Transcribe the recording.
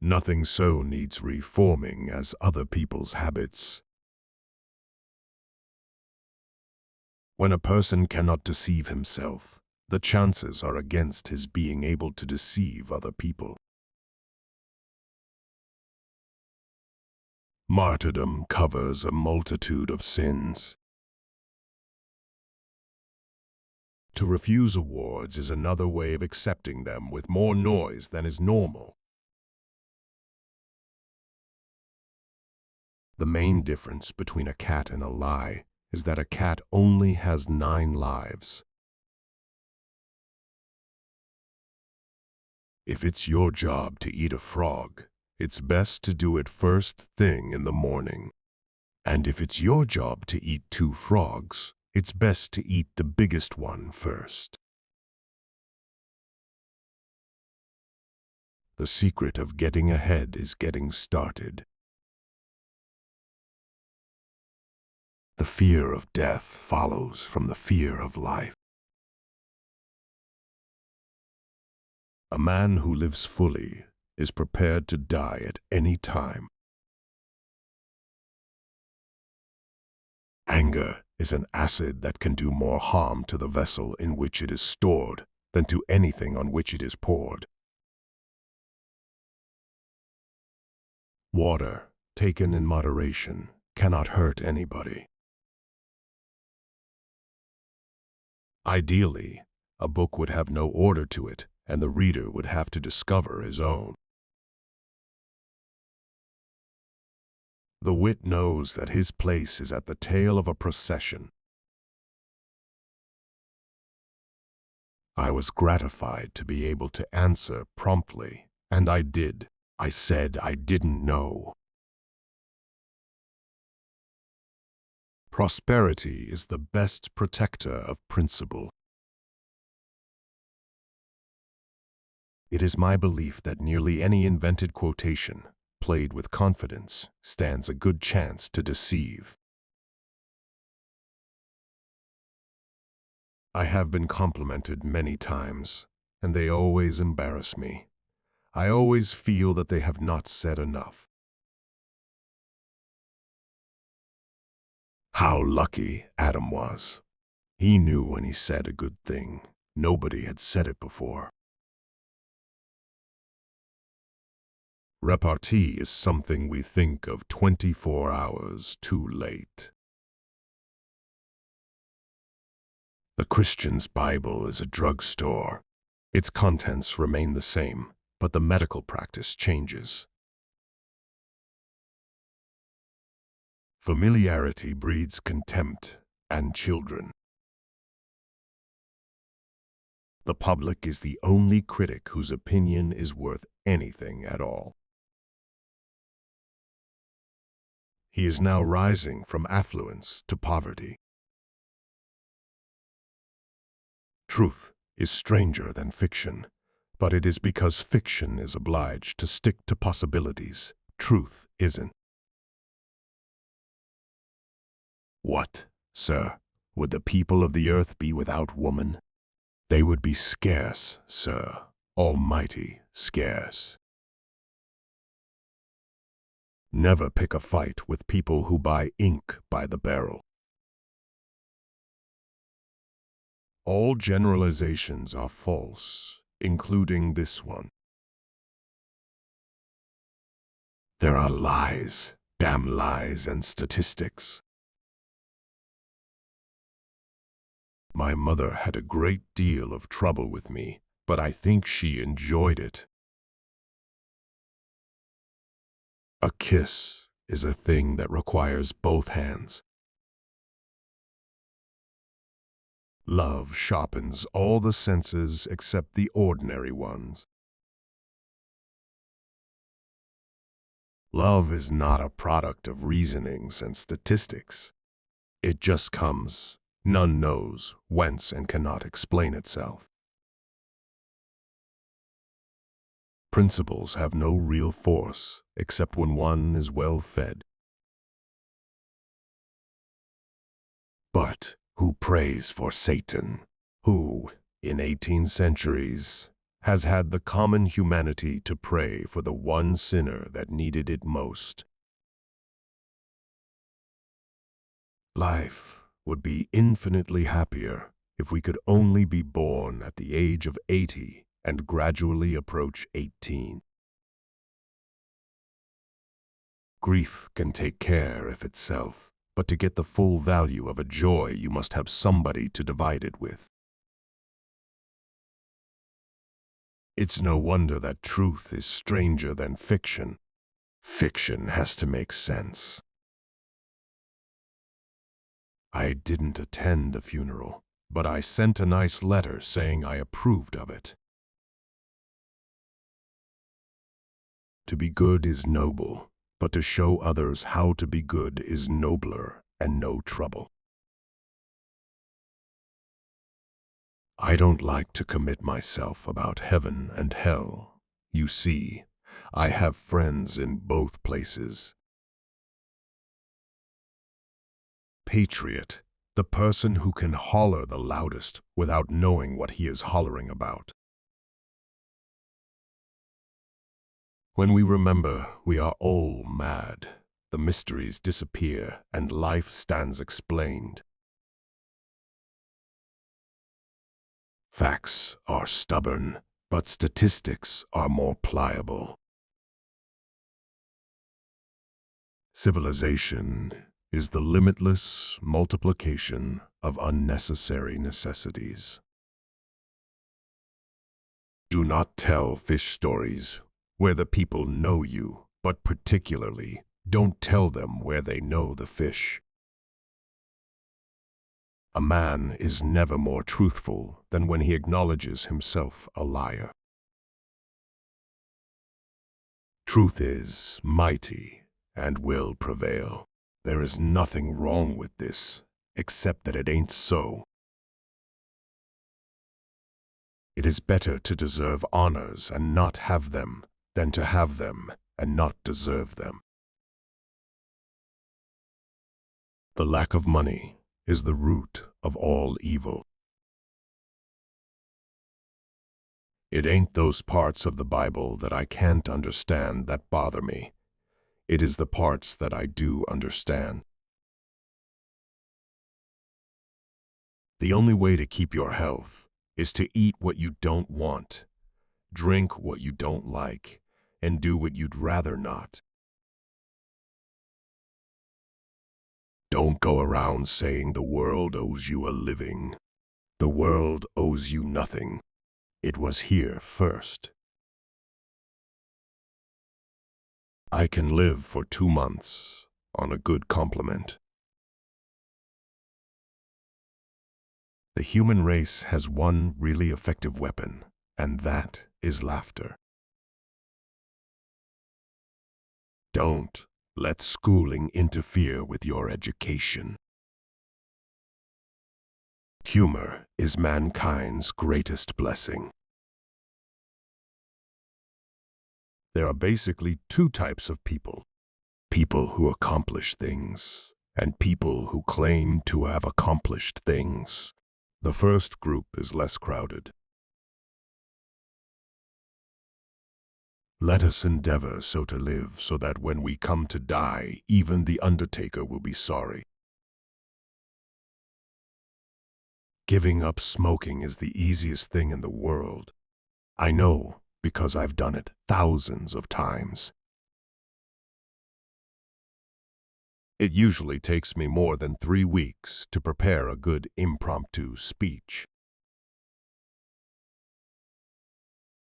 Nothing so needs reforming as other people's habits. When a person cannot deceive himself, the chances are against his being able to deceive other people. Martyrdom covers a multitude of sins. To refuse awards is another way of accepting them with more noise than is normal. The main difference between a cat and a lie is that a cat only has 9 lives. If it's your job to eat a frog, it's best to do it first thing in the morning. And if it's your job to eat 2 frogs, it's best to eat the biggest one first. The secret of getting ahead is getting started. The fear of death follows from the fear of life. A man who lives fully is prepared to die at any time. Anger is an acid that can do more harm to the vessel in which it is stored than to anything on which it is poured. Water, taken in moderation, cannot hurt anybody. Ideally, a book would have no order to it, and the reader would have to discover his own. The wit knows that his place is at the tail of a procession. I was gratified to be able to answer promptly, and I did. I said I didn't know. Prosperity is the best protector of principle. It is my belief that nearly any invented quotation, played with confidence, stands a good chance to deceive. I have been complimented many times, and they always embarrass me. I always feel that they have not said enough. How lucky Adam was. He knew when he said a good thing. Nobody had said it before. Repartee is something we think of 24 hours too late. The Christian's Bible is a drugstore. Its contents remain the same, but the medical practice changes. Familiarity breeds contempt and children. The public is the only critic whose opinion is worth anything at all. He is now rising from affluence to poverty. Truth is stranger than fiction, but it is because fiction is obliged to stick to possibilities. Truth isn't. What, sir, would the people of the earth be without woman? They would be scarce, sir, almighty scarce. Never pick a fight with people who buy ink by the barrel. All generalizations are false, including this one. There are lies, damn lies and statistics. My mother had a great deal of trouble with me, but I think she enjoyed it. A kiss is a thing that requires both hands. Love sharpens all the senses except the ordinary ones. Love is not a product of reasonings and statistics. It just comes, none knows whence, and cannot explain itself. Principles have no real force except when one is well fed. But who prays for Satan? Who, in 18 centuries, has had the common humanity to pray for the one sinner that needed it most. Life would be infinitely happier if we could only be born at the age of 80 and gradually approach 18. Grief can take care of itself, but to get the full value of a joy, you must have somebody to divide it with. It's no wonder that truth is stranger than fiction. Fiction has to make sense. I didn't attend a funeral, but I sent a nice letter saying I approved of it. To be good is noble, but to show others how to be good is nobler and no trouble. I don't like to commit myself about heaven and hell. You see, I have friends in both places. Patriot, the person who can holler the loudest without knowing what he is hollering about. When we remember we are all mad, the mysteries disappear and life stands explained. Facts are stubborn, but statistics are more pliable. Civilization is the limitless multiplication of unnecessary necessities. Do not tell fish stories where the people know you, but particularly don't tell them where they know the fish. A man is never more truthful than when he acknowledges himself a liar. Truth is mighty and will prevail. There is nothing wrong with this, except that it ain't so. It is better to deserve honors and not have them than to have them and not deserve them. The lack of money is the root of all evil. It ain't those parts of the Bible that I can't understand that bother me. It is the parts that I do understand. The only way to keep your health is to eat what you don't want, drink what you don't like, and do what you'd rather not. Don't go around saying the world owes you a living. The world owes you nothing. It was here first. I can live for 2 months on a good compliment. The human race has one really effective weapon, and that is laughter. Don't let schooling interfere with your education. Humor is mankind's greatest blessing. There are basically 2 types of people. People who accomplish things, and people who claim to have accomplished things. The first group is less crowded. Let us endeavor so to live so that when we come to die, even the undertaker will be sorry. Giving up smoking is the easiest thing in the world. I know because I've done it thousands of times. It usually takes me more than 3 weeks to prepare a good impromptu speech.